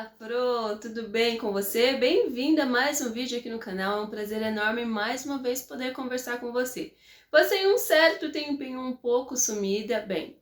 Olá, Pro, tudo bem com você? Bem-vinda a mais um vídeo aqui no canal, é um prazer enorme mais uma vez poder conversar com você. Passei um certo tempinho um pouco sumida, bem,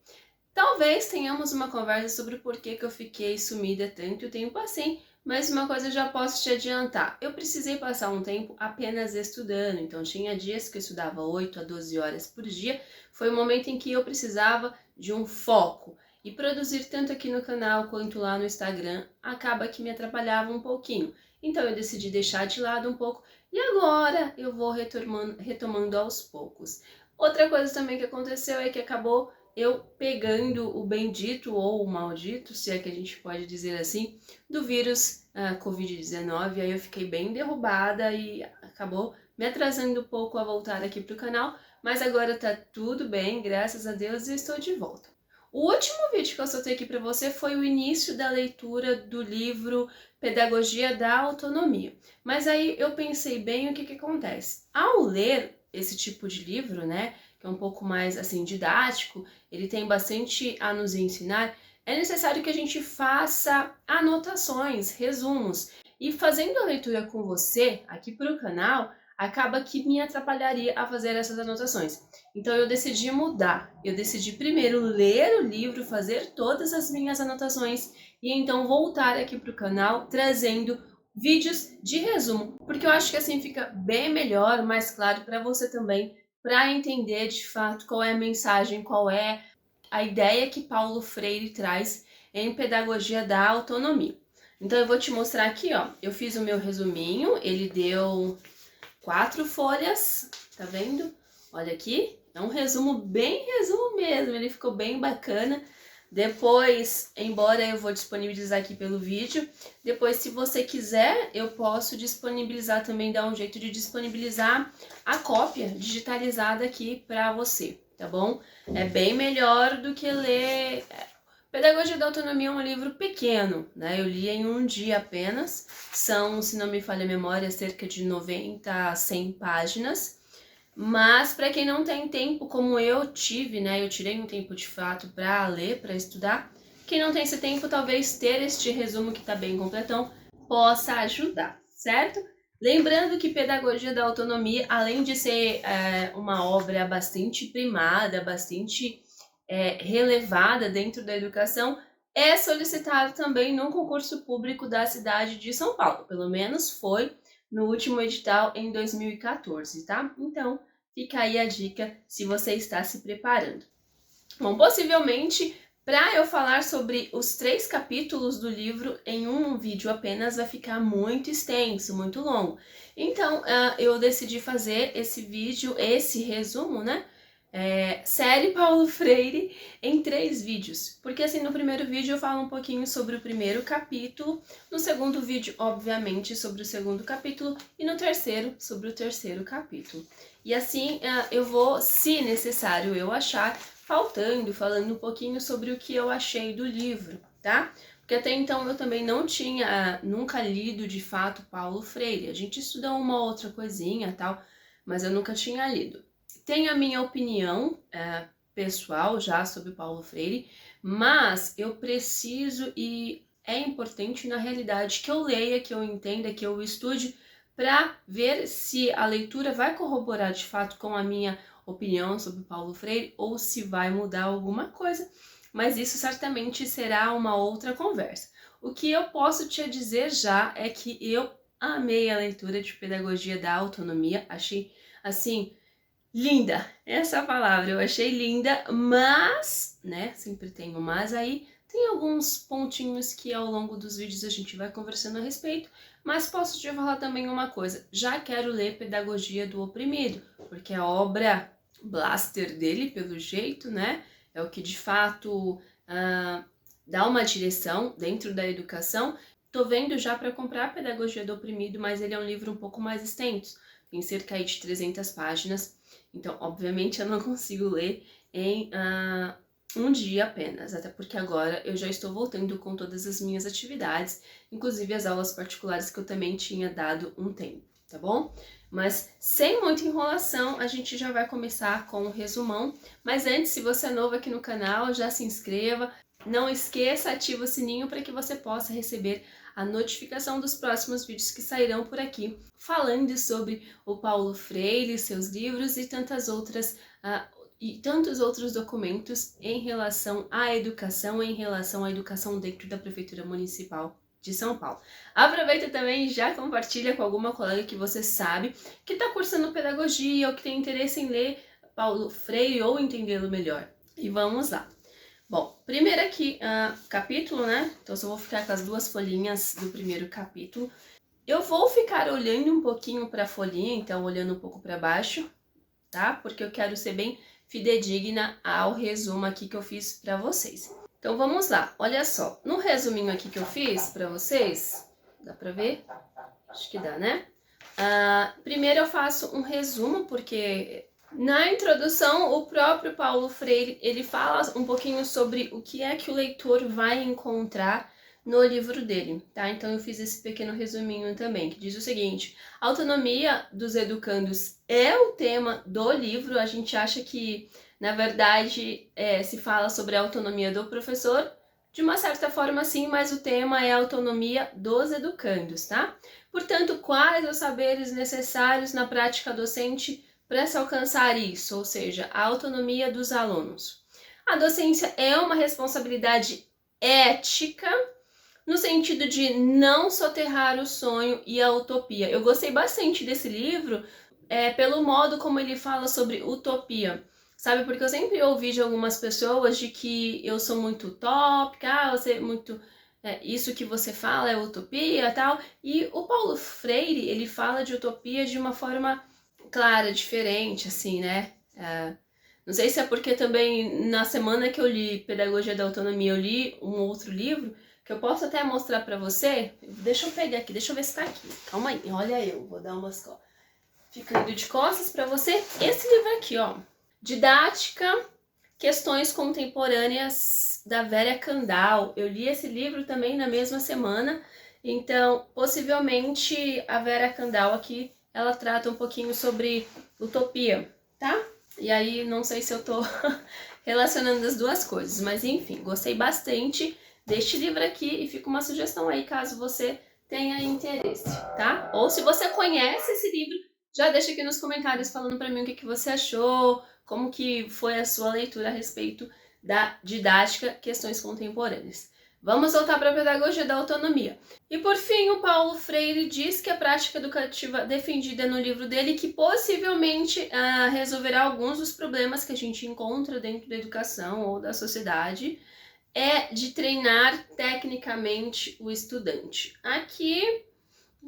talvez tenhamos uma conversa sobre o porquê que eu fiquei sumida tanto tempo assim, mas uma coisa eu já posso te adiantar, eu precisei passar um tempo apenas estudando, então tinha dias que eu estudava 8 a 12 horas por dia, foi um momento em que eu precisava de um foco. E produzir tanto aqui no canal quanto lá no Instagram acaba que me atrapalhava um pouquinho. Então eu decidi deixar de lado um pouco e agora eu vou retomando aos poucos. Outra coisa também que aconteceu é que acabou eu pegando o bendito ou o maldito, se é que a gente pode dizer assim, do vírus Covid-19. Aí eu fiquei bem derrubada e acabou me atrasando um pouco a voltar aqui para o canal, mas agora tá tudo bem, graças a Deus, e estou de volta. O último vídeo que eu soltei aqui para você foi o início da leitura do livro Pedagogia da Autonomia. Mas aí eu pensei bem o que acontece. Ao ler esse tipo de livro, né, que é um pouco mais assim didático, ele tem bastante a nos ensinar, é necessário que a gente faça anotações, resumos. E fazendo a leitura com você aqui para o canal, acaba que me atrapalharia a fazer essas anotações. Então eu decidi mudar. Eu decidi primeiro ler o livro, fazer todas as minhas anotações e então voltar aqui para o canal trazendo vídeos de resumo, porque eu acho que assim fica bem melhor, mais claro para você também, para entender de fato qual é a mensagem, qual é a ideia que Paulo Freire traz em Pedagogia da Autonomia. Então eu vou te mostrar aqui, ó, eu fiz o meu resuminho, ele deu 4 folhas, tá vendo? Olha aqui, é um resumo, bem resumo mesmo, ele ficou bem bacana. Depois, embora eu vou disponibilizar aqui pelo vídeo, depois se você quiser, eu posso disponibilizar também, dar um jeito de disponibilizar a cópia digitalizada aqui para você, tá bom? É bem melhor do que ler... Pedagogia da Autonomia é um livro pequeno, né? Eu li em um dia apenas, são, se não me falha a memória, cerca de 90 a 100 páginas, mas para quem não tem tempo, como eu tive, né? Eu tirei um tempo de fato para ler, para estudar. Quem não tem esse tempo, talvez ter este resumo que está bem completão possa ajudar, certo? Lembrando que Pedagogia da Autonomia, além de ser uma obra bastante primada, bastante relevada dentro da educação, é solicitado também no concurso público da cidade de São Paulo. Pelo menos foi no último edital em 2014, tá? Então, fica aí a dica se você está se preparando. Bom, possivelmente, para eu falar sobre os 3 capítulos do livro em um vídeo apenas, vai ficar muito extenso, muito longo. Então, eu decidi fazer esse vídeo, esse resumo, né? Série Paulo Freire em 3 vídeos, porque assim no primeiro vídeo eu falo um pouquinho sobre o primeiro capítulo, no segundo vídeo obviamente sobre o segundo capítulo e no terceiro sobre o terceiro capítulo. E assim eu vou, se necessário eu achar, falando um pouquinho sobre o que eu achei do livro, tá? Porque até então eu também não tinha nunca lido de fato Paulo Freire, a gente estudou uma outra coisinha tal, mas eu nunca tinha lido. Tenho a minha opinião pessoal já sobre Paulo Freire, mas eu preciso e é importante na realidade que eu leia, que eu entenda, que eu estude para ver se a leitura vai corroborar de fato com a minha opinião sobre Paulo Freire ou se vai mudar alguma coisa, mas isso certamente será uma outra conversa. O que eu posso te dizer já é que eu amei a leitura de Pedagogia da Autonomia, achei assim linda, essa é a palavra, eu achei linda, mas, né, sempre tem um mas aí, tem alguns pontinhos que ao longo dos vídeos a gente vai conversando a respeito, mas posso te falar também uma coisa, já quero ler Pedagogia do Oprimido, porque a obra blaster dele, pelo jeito, né, é o que de fato dá uma direção dentro da educação. Tô vendo já para comprar a Pedagogia do Oprimido, mas ele é um livro um pouco mais extenso, tem cerca aí de 300 páginas, então, obviamente, eu não consigo ler em um dia apenas, até porque agora eu já estou voltando com todas as minhas atividades, inclusive as aulas particulares que eu também tinha dado um tempo, tá bom? Mas sem muita enrolação, a gente já vai começar com o resumão. Mas antes, se você é novo aqui no canal, já se inscreva, Não esqueça, ativa o sininho para que você possa receber a notificação dos próximos vídeos que sairão por aqui, falando sobre o Paulo Freire, seus livros e tantos outros documentos em relação à educação dentro da Prefeitura Municipal de São Paulo. Aproveita também e já compartilha com alguma colega que você sabe que está cursando pedagogia ou que tem interesse em ler Paulo Freire ou entendê-lo melhor. E vamos lá. Bom, primeiro aqui, capítulo, né? Então, eu só vou ficar com as duas folhinhas do primeiro capítulo. Eu vou ficar olhando um pouquinho para a folhinha, então olhando um pouco para baixo, tá? Porque eu quero ser bem fidedigna ao resumo aqui que eu fiz para vocês. Então, vamos lá. Olha só, no resuminho aqui que eu fiz para vocês, dá para ver? Acho que dá, né? Primeiro eu faço um resumo, porque na introdução, o próprio Paulo Freire, ele fala um pouquinho sobre o que é que o leitor vai encontrar no livro dele, tá? Então eu fiz esse pequeno resuminho também, que diz o seguinte: a autonomia dos educandos é o tema do livro. A gente acha que, na verdade, se fala sobre a autonomia do professor, de uma certa forma sim, mas o tema é a autonomia dos educandos, tá? Portanto, quais os saberes necessários na prática docente para se alcançar isso, ou seja, a autonomia dos alunos? A docência é uma responsabilidade ética, no sentido de não soterrar o sonho e a utopia. Eu gostei bastante desse livro pelo modo como ele fala sobre utopia, sabe? Porque eu sempre ouvi de algumas pessoas de que eu sou muito utópica, você é muito... isso que você fala é utopia e tal. E o Paulo Freire, ele fala de utopia de uma forma clara, diferente, assim, né? Não sei se é porque também na semana que eu li Pedagogia da Autonomia, eu li um outro livro, que eu posso até mostrar pra você. Deixa eu pegar aqui, deixa eu ver se tá aqui. Calma aí, olha eu, vou dar umas... Ficando de costas pra você. Esse livro aqui, ó. Didática, Questões Contemporâneas, da Vera Kandal. Eu li esse livro também na mesma semana. Então, possivelmente, a Vera Kandal aqui, ela trata um pouquinho sobre utopia, tá? E aí, não sei se eu tô relacionando as duas coisas, mas enfim, gostei bastante deste livro aqui e fica uma sugestão aí, caso você tenha interesse, tá? Ou se você conhece esse livro, já deixa aqui nos comentários falando pra mim o que você achou, como que foi a sua leitura a respeito da didática Questões Contemporâneas. Vamos voltar para a pedagogia da autonomia. E por fim, o Paulo Freire diz que a prática educativa defendida no livro dele, que possivelmente resolverá alguns dos problemas que a gente encontra dentro da educação ou da sociedade, é de treinar tecnicamente o estudante. Aqui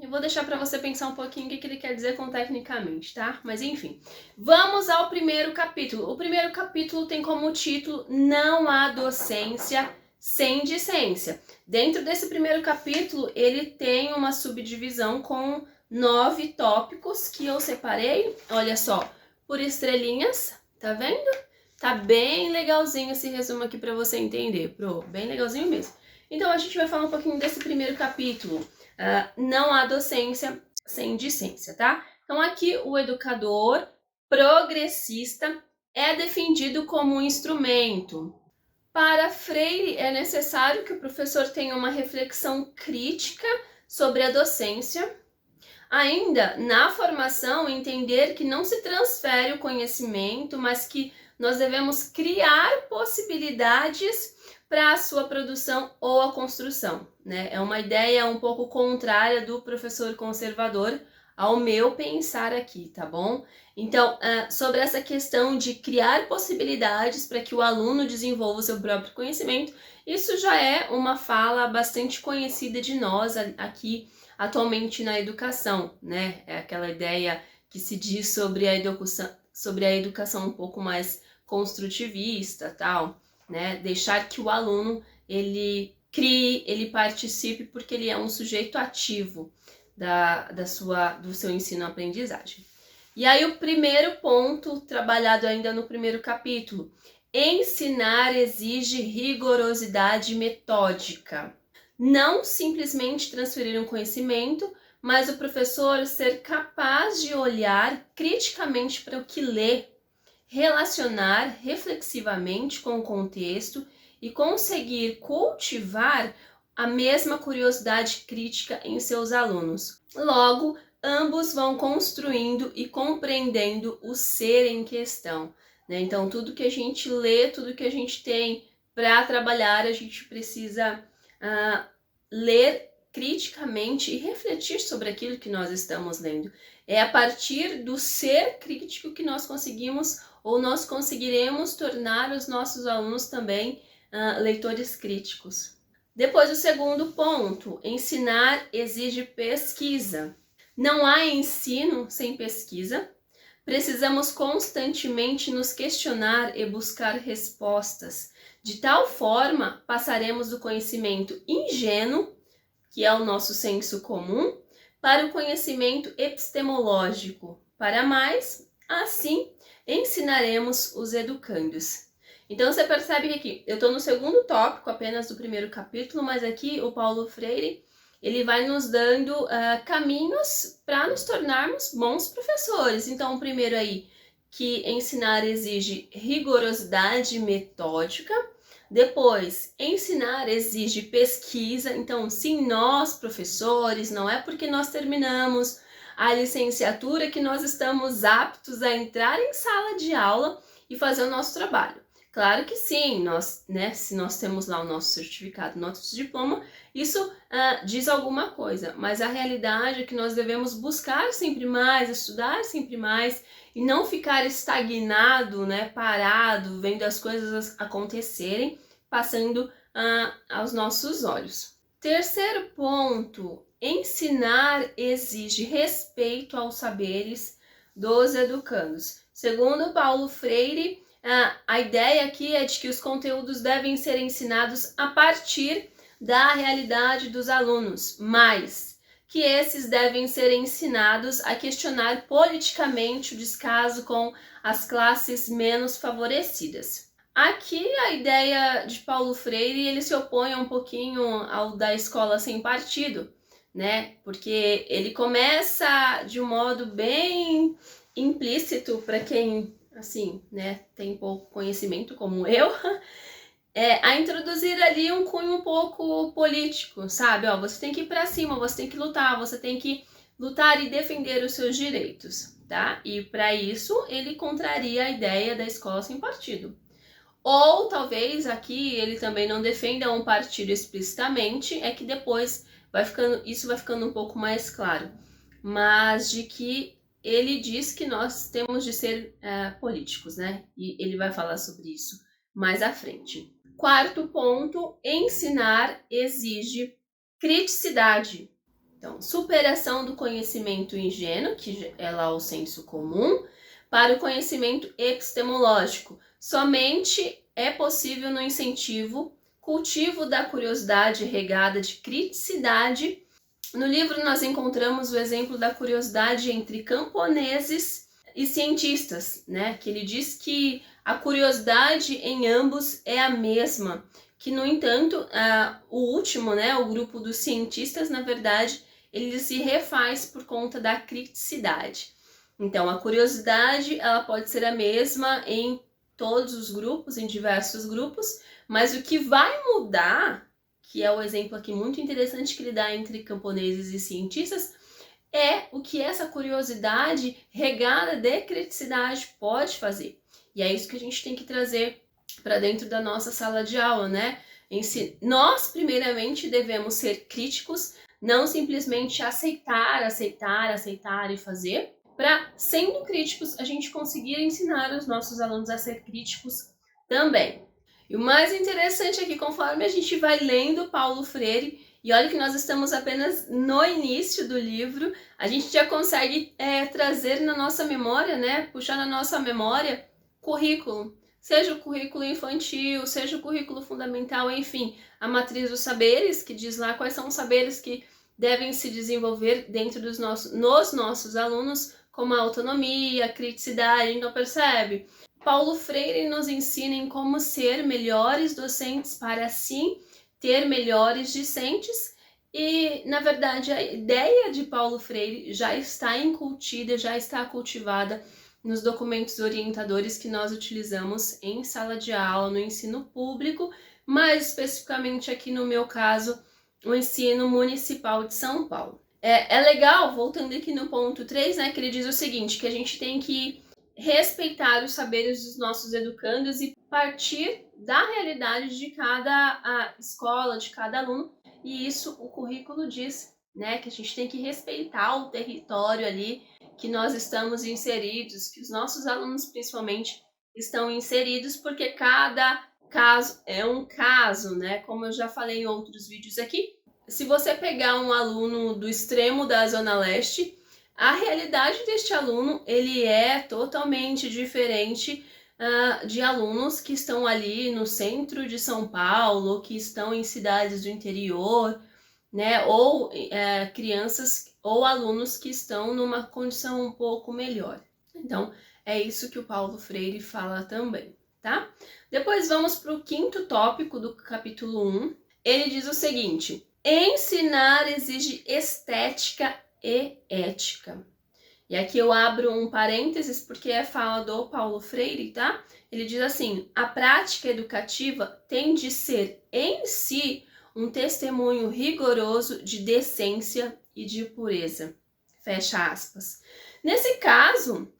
eu vou deixar para você pensar um pouquinho o que ele quer dizer com tecnicamente, tá? Mas enfim, vamos ao primeiro capítulo. O primeiro capítulo tem como título Não há docência sem discência. Dentro desse primeiro capítulo, ele tem uma subdivisão com 9 tópicos que eu separei, olha só, por estrelinhas, tá vendo? Tá bem legalzinho esse resumo aqui para você entender, bem legalzinho mesmo. Então a gente vai falar um pouquinho desse primeiro capítulo. Não há docência sem discência, tá? Então aqui o educador progressista é defendido como um instrumento. Para Freire, é necessário que o professor tenha uma reflexão crítica sobre a docência. Ainda, na formação, entender que não se transfere o conhecimento, mas que nós devemos criar possibilidades para a sua produção ou a construção, né? É uma ideia um pouco contrária do professor conservador ao meu pensar aqui, tá bom? Então, sobre essa questão de criar possibilidades para que o aluno desenvolva o seu próprio conhecimento, isso já é uma fala bastante conhecida de nós aqui atualmente na educação, né? É aquela ideia que se diz sobre a educação um pouco mais construtivista, tal, né? Deixar que o aluno ele crie, ele participe, porque ele é um sujeito ativo do seu ensino-aprendizagem. E aí o primeiro ponto, trabalhado ainda no primeiro capítulo: ensinar exige rigorosidade metódica. Não simplesmente transferir um conhecimento, mas o professor ser capaz de olhar criticamente para o que lê, relacionar reflexivamente com o contexto e conseguir cultivar a mesma curiosidade crítica em seus alunos. Logo, ambos vão construindo e compreendendo o ser em questão, né? Então, tudo que a gente lê, tudo que a gente tem para trabalhar, a gente precisa ler criticamente e refletir sobre aquilo que nós estamos lendo. É a partir do ser crítico que nós conseguimos ou nós conseguiremos tornar os nossos alunos também leitores críticos. Depois, o segundo ponto, ensinar exige pesquisa. Não há ensino sem pesquisa. Precisamos constantemente nos questionar e buscar respostas. De tal forma, passaremos do conhecimento ingênuo, que é o nosso senso comum, para o conhecimento epistemológico. Para mais, assim, ensinaremos os educandos. Então, você percebe que aqui, eu estou no segundo tópico apenas do primeiro capítulo, mas aqui o Paulo Freire, ele vai nos dando caminhos para nos tornarmos bons professores. Então, o primeiro aí, que ensinar exige rigorosidade metódica. Depois, ensinar exige pesquisa. Então, sim, nós, professores, não é porque nós terminamos a licenciatura que nós estamos aptos a entrar em sala de aula e fazer o nosso trabalho. Claro que sim, nós, né, se nós temos lá o nosso certificado, nosso diploma, isso diz alguma coisa, mas a realidade é que nós devemos buscar sempre mais, estudar sempre mais e não ficar estagnado, né, parado, vendo as coisas acontecerem, passando aos nossos olhos. Terceiro ponto, ensinar exige respeito aos saberes dos educandos. Segundo Paulo Freire, a ideia aqui é de que os conteúdos devem ser ensinados a partir da realidade dos alunos, mas que esses devem ser ensinados a questionar politicamente o descaso com as classes menos favorecidas. Aqui a ideia de Paulo Freire, ele se opõe um pouquinho ao da escola sem partido, né? Porque ele começa de um modo bem implícito para quem assim, né, tem pouco conhecimento como eu, a introduzir ali um cunho um pouco político, sabe? Ó, você tem que ir para cima, você tem que lutar, você tem que lutar e defender os seus direitos, tá? E para isso ele contraria a ideia da escola sem partido. Ou talvez aqui ele também não defenda um partido explicitamente, é que depois isso vai ficando um pouco mais claro, mas de que ele diz que nós temos de ser políticos, né? E ele vai falar sobre isso mais à frente. Quarto ponto, ensinar exige criticidade. Então, superação do conhecimento ingênuo, que é lá o senso comum, para o conhecimento epistemológico. Somente é possível no incentivo, cultivo da curiosidade regada de criticidade. No livro nós encontramos o exemplo da curiosidade entre camponeses e cientistas, né? Que ele diz que a curiosidade em ambos é a mesma, que no entanto o último, né, o grupo dos cientistas, na verdade, ele se refaz por conta da criticidade. Então a curiosidade ela pode ser a mesma em todos os grupos, em diversos grupos, mas o que vai mudar, que é o exemplo aqui muito interessante que ele dá entre camponeses e cientistas, é o que essa curiosidade regada de criticidade pode fazer. E é isso que a gente tem que trazer para dentro da nossa sala de aula, né? Nós, primeiramente, devemos ser críticos, não simplesmente aceitar e fazer, para, sendo críticos, a gente conseguir ensinar os nossos alunos a ser críticos também. E o mais interessante é que conforme a gente vai lendo Paulo Freire, e olha que nós estamos apenas no início do livro, a gente já consegue trazer na nossa memória, né, puxar na nossa memória currículo, seja o currículo infantil, seja o currículo fundamental, enfim, a matriz dos saberes, que diz lá quais são os saberes que devem se desenvolver dentro nos nossos alunos, como a autonomia, a criticidade, então percebe? Paulo Freire nos ensina em como ser melhores docentes para assim ter melhores discentes e, na verdade, a ideia de Paulo Freire já está incutida, já está cultivada nos documentos orientadores que nós utilizamos em sala de aula, no ensino público, mais especificamente aqui no meu caso, o ensino municipal de São Paulo. É legal, voltando aqui no ponto 3, né, que ele diz o seguinte, que a gente tem que respeitar os saberes dos nossos educandos e partir da realidade de cada escola, de cada aluno, e isso o currículo diz, né, que a gente tem que respeitar o território ali que nós estamos inseridos, que os nossos alunos principalmente estão inseridos, porque cada caso é um caso, né, como eu já falei em outros vídeos aqui. Se você pegar um aluno do extremo da Zona Leste, a realidade deste aluno ele é totalmente diferente de alunos que estão ali no centro de São Paulo, ou que estão em cidades do interior, né? Ou crianças ou alunos que estão numa condição um pouco melhor. Então, é isso que o Paulo Freire fala também, tá? Depois vamos para o 5º tópico do capítulo 1. Ele diz o seguinte: ensinar exige estética e ética. E aqui eu abro um parênteses porque é fala do Paulo Freire, tá? Ele diz assim: a prática educativa tem de ser em si um testemunho rigoroso de decência e de pureza. Fecha aspas. Nesse caso,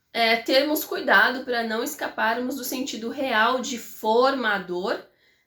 termos cuidado para não escaparmos do sentido real de formador,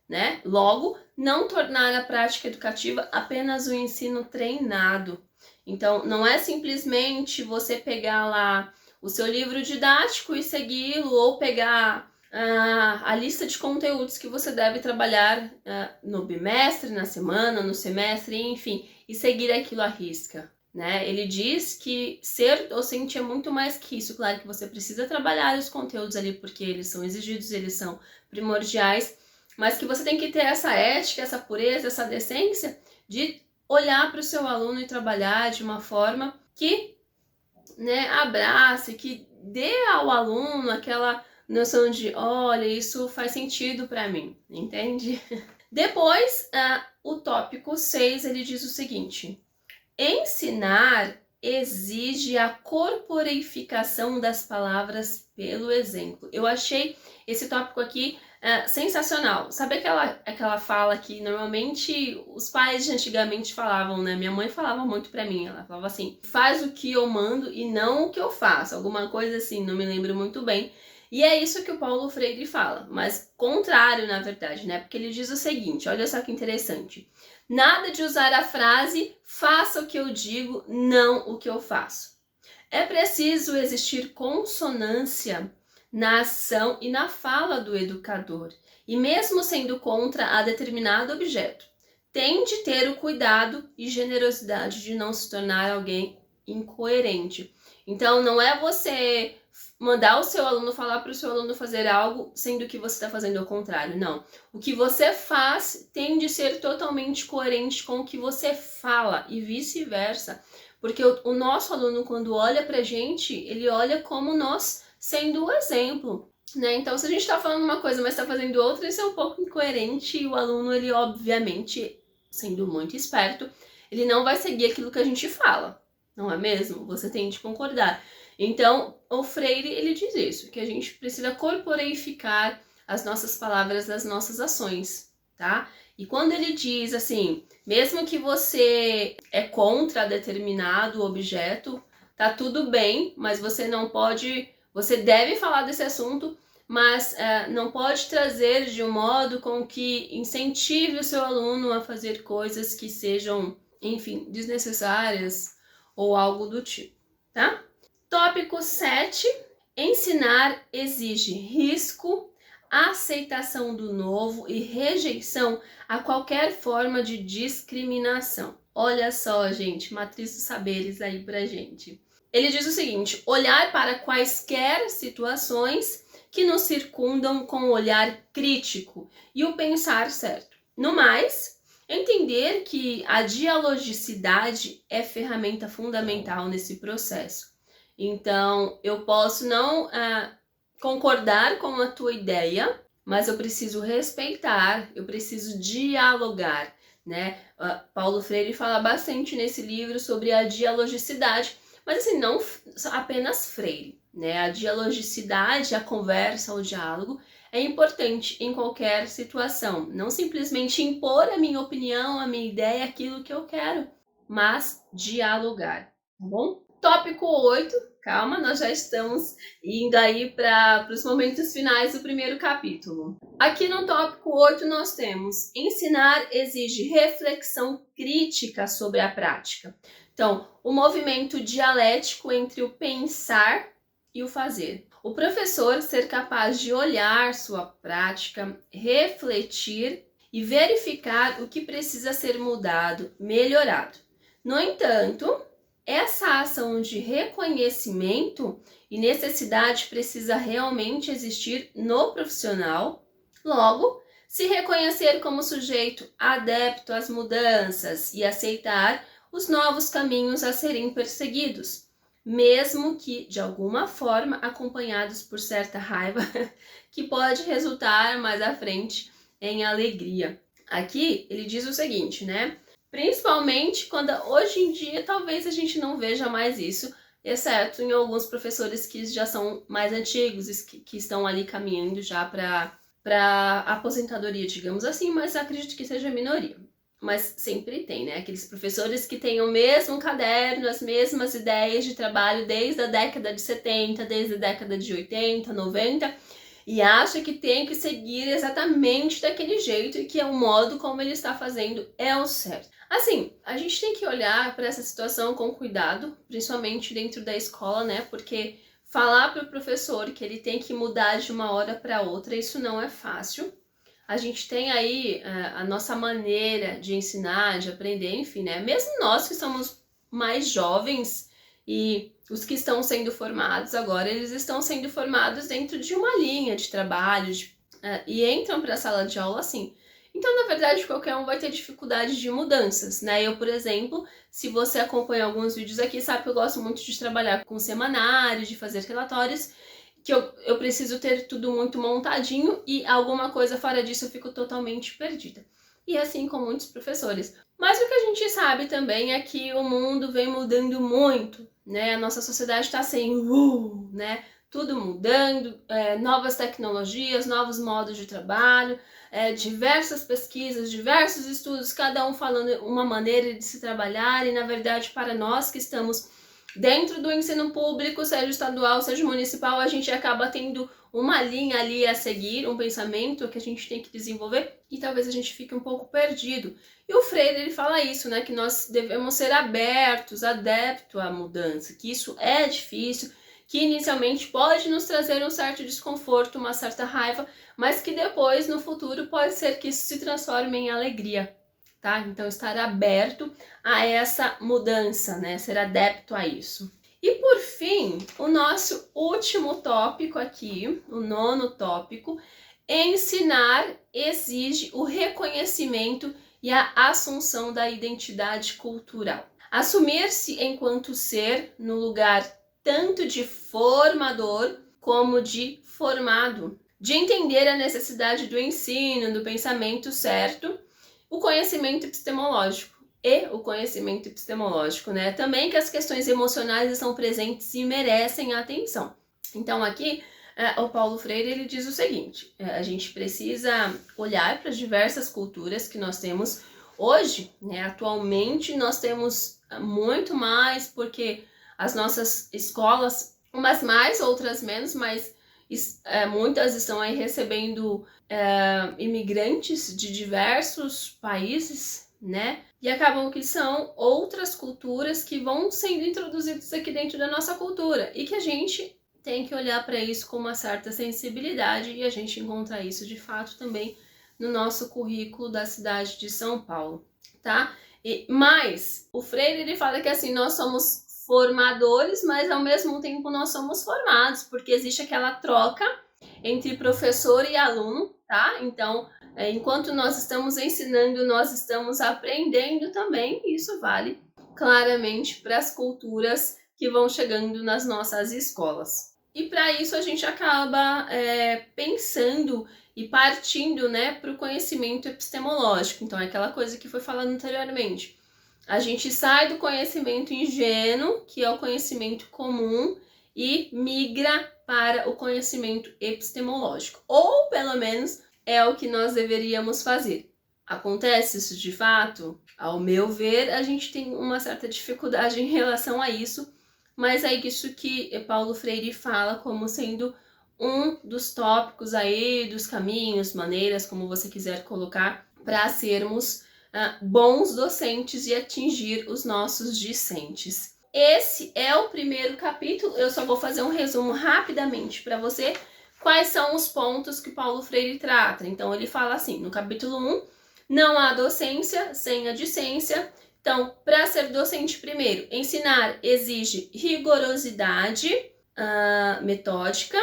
né? Logo, não tornar a prática educativa apenas um ensino treinado. Então, não é simplesmente você pegar lá o seu livro didático e segui-lo, ou pegar a lista de conteúdos que você deve trabalhar no bimestre, na semana, no semestre, enfim, e seguir aquilo à risca, né? Ele diz que ser docente é muito mais que isso. Claro que você precisa trabalhar os conteúdos ali porque eles são exigidos, eles são primordiais, mas que você tem que ter essa ética, essa pureza, essa decência de olhar para o seu aluno e trabalhar de uma forma que, né, abrace, que dê ao aluno aquela noção de, olha, isso faz sentido para mim, entende? Depois, o tópico 6, ele diz o seguinte: ensinar exige a corporificação das palavras pelo exemplo. Eu achei esse tópico aqui sensacional. Sabe aquela fala que normalmente os pais de antigamente falavam, né? Minha mãe falava muito pra mim, ela falava assim: faz o que eu mando e não o que eu faço. Alguma coisa assim, não me lembro muito bem. E é isso que o Paulo Freire fala, mas contrário, na verdade, né? Porque ele diz o seguinte, olha só que interessante: nada de usar a frase faça o que eu digo, não o que eu faço. É preciso existir consonância na ação e na fala do educador, e mesmo sendo contra a determinado objeto, tem de ter o cuidado e generosidade de não se tornar alguém incoerente. Então, não é você mandar o seu aluno falar para o seu aluno fazer algo, sendo que você está fazendo ao contrário. Não. O que você faz tem de ser totalmente coerente com o que você fala e vice-versa. Porque o nosso aluno, quando olha para a gente, ele olha como nós sendo o exemplo, né? Então, se a gente está falando uma coisa, mas está fazendo outra, isso é um pouco incoerente, e o aluno, ele obviamente, sendo muito esperto, ele não vai seguir aquilo que a gente fala, não é mesmo? Você tem de concordar. Então, o Freire, ele diz isso, que a gente precisa corporificar as nossas palavras das nossas ações, tá? E quando ele diz assim, mesmo que você é contra determinado objeto, tá tudo bem, mas você não pode, você deve falar desse assunto, mas não pode trazer de um modo com que incentive o seu aluno a fazer coisas que sejam, enfim, desnecessárias ou algo do tipo, tá? Tópico 7. Ensinar exige risco, aceitação do novo e rejeição a qualquer forma de discriminação. Olha só, gente, matriz dos saberes aí pra gente. Ele diz o seguinte: olhar para quaisquer situações que nos circundam com o olhar crítico e o pensar certo. No mais, entender que a dialogicidade é ferramenta fundamental nesse processo. Então, eu posso não concordar com a tua ideia, mas eu preciso respeitar, eu preciso dialogar, né? Paulo Freire fala bastante nesse livro sobre a dialogicidade, mas assim, não apenas Freire, né? A dialogicidade, a conversa, o diálogo, é importante em qualquer situação. Não simplesmente impor a minha opinião, a minha ideia, aquilo que eu quero, mas dialogar, tá bom? Tópico 8, calma, nós já estamos indo aí para os momentos finais do primeiro capítulo. Aqui no tópico 8 nós temos: ensinar exige reflexão crítica sobre a prática. Então, o movimento dialético entre o pensar e o fazer. O professor ser capaz de olhar sua prática, refletir e verificar o que precisa ser mudado, melhorado. No entanto, essa ação de reconhecimento e necessidade precisa realmente existir no profissional. Logo, se reconhecer como sujeito adepto às mudanças e aceitar os novos caminhos a serem perseguidos, mesmo que, de alguma forma, acompanhados por certa raiva, que pode resultar mais à frente em alegria. Aqui ele diz o seguinte, né? Principalmente quando hoje em dia talvez a gente não veja mais isso, exceto em alguns professores que já são mais antigos, que estão ali caminhando já para aposentadoria, digamos assim, mas acredito que seja a minoria. Mas sempre tem, né? Aqueles professores que têm o mesmo caderno, as mesmas ideias de trabalho desde a década de 70, desde a década de 80, 90, e acha que tem que seguir exatamente daquele jeito e que é o modo como ele está fazendo é o certo. Assim, a gente tem que olhar para essa situação com cuidado, principalmente dentro da escola, né? Porque falar para o professor que ele tem que mudar de uma hora para outra, isso não é fácil. A gente tem aí a nossa maneira de ensinar, de aprender, enfim, né? Mesmo nós que somos mais jovens e os que estão sendo formados agora, eles estão sendo formados dentro de uma linha de trabalho e entram para a sala de aula assim. Então, na verdade, qualquer um vai ter dificuldade de mudanças, né? Eu, por exemplo, se você acompanha alguns vídeos aqui, sabe que eu gosto muito de trabalhar com semanários, de fazer relatórios, que eu preciso ter tudo muito montadinho e alguma coisa fora disso eu fico totalmente perdida. E assim com muitos professores. Mas o que a gente sabe também é que o mundo vem mudando muito, né? A nossa sociedade está assim, né? Tudo mudando, novas tecnologias, novos modos de trabalho, diversas pesquisas, diversos estudos, cada um falando uma maneira de se trabalhar e, na verdade, para nós que estamos dentro do ensino público, seja estadual, seja municipal, a gente acaba tendo uma linha ali a seguir, um pensamento que a gente tem que desenvolver e talvez a gente fique um pouco perdido. E o Freire, ele fala isso, né, que nós devemos ser abertos, adeptos à mudança, que isso é difícil, que inicialmente pode nos trazer um certo desconforto, uma certa raiva, mas que depois, no futuro, pode ser que isso se transforme em alegria. Tá? Então, estar aberto a essa mudança, né? Ser adepto a isso. E por fim, o nosso último tópico aqui, o 9º tópico, ensinar exige o reconhecimento e a assunção da identidade cultural. Assumir-se enquanto ser no lugar tanto de formador como de formado, de entender a necessidade do ensino, do pensamento certo, o conhecimento epistemológico né? Também que as questões emocionais estão presentes e merecem atenção. Então aqui o Paulo Freire ele diz o seguinte: a gente precisa olhar para as diversas culturas que nós temos hoje, né? Atualmente nós temos muito mais, porque as nossas escolas, umas mais, outras menos, mas muitas estão aí recebendo imigrantes de diversos países, né? E acabam que são outras culturas que vão sendo introduzidas aqui dentro da nossa cultura e que a gente tem que olhar para isso com uma certa sensibilidade e a gente encontra isso de fato também no nosso currículo da cidade de São Paulo, tá? Mas o Freire ele fala que assim, nós somos formadores, mas ao mesmo tempo nós somos formados, porque existe aquela troca entre professor e aluno, tá? Então, enquanto nós estamos ensinando, nós estamos aprendendo também, e isso vale claramente para as culturas que vão chegando nas nossas escolas. E para isso a gente acaba pensando e partindo, né, para o conhecimento epistemológico. Então, é aquela coisa que foi falado anteriormente. A gente sai do conhecimento ingênuo, que é o conhecimento comum, e migra para o conhecimento epistemológico. Ou, pelo menos, é o que nós deveríamos fazer. Acontece isso de fato? Ao meu ver, a gente tem uma certa dificuldade em relação a isso, mas é isso que Paulo Freire fala como sendo um dos tópicos aí, dos caminhos, maneiras, como você quiser colocar, para sermos bons docentes e atingir os nossos discentes. Esse é o primeiro capítulo, eu só vou fazer um resumo rapidamente para você, quais são os pontos que Paulo Freire trata. Então ele fala assim, no capítulo 1, não há docência sem a discência. Então, para ser docente, primeiro, ensinar exige rigorosidade metódica.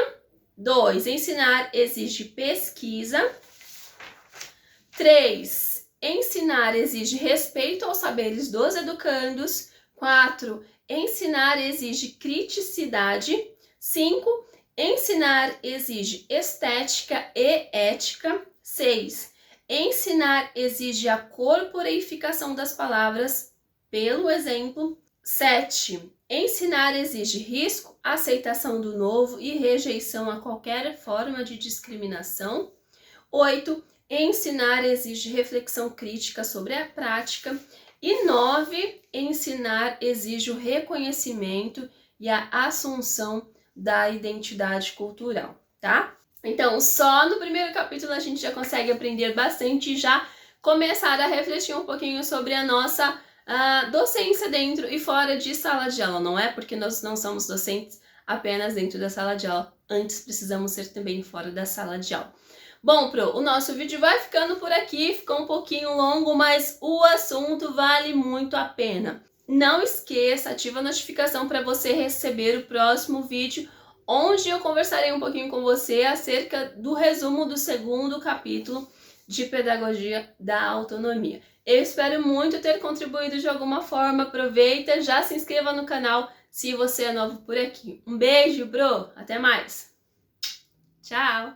2, ensinar exige pesquisa. 3, ensinar exige respeito aos saberes dos educandos. 4, ensinar exige criticidade. 5, ensinar exige estética e ética. 6, ensinar exige a corporificação das palavras pelo exemplo. 7, ensinar exige risco, aceitação do novo e rejeição a qualquer forma de discriminação. 8, ensinar exige reflexão crítica sobre a prática. E 9, ensinar exige o reconhecimento e a assunção da identidade cultural, tá? Então, só no primeiro capítulo a gente já consegue aprender bastante e já começar a refletir um pouquinho sobre a nossa docência dentro e fora de sala de aula. Não é porque nós não somos docentes apenas dentro da sala de aula, antes precisamos ser também fora da sala de aula. Bom, o nosso vídeo vai ficando por aqui, ficou um pouquinho longo, mas o assunto vale muito a pena. Não esqueça, ativa a notificação para você receber o próximo vídeo, onde eu conversarei um pouquinho com você acerca do resumo do segundo capítulo de Pedagogia da Autonomia. Eu espero muito ter contribuído de alguma forma. Aproveita, já se inscreva no canal se você é novo por aqui. Um beijo, bro! Até mais! Tchau!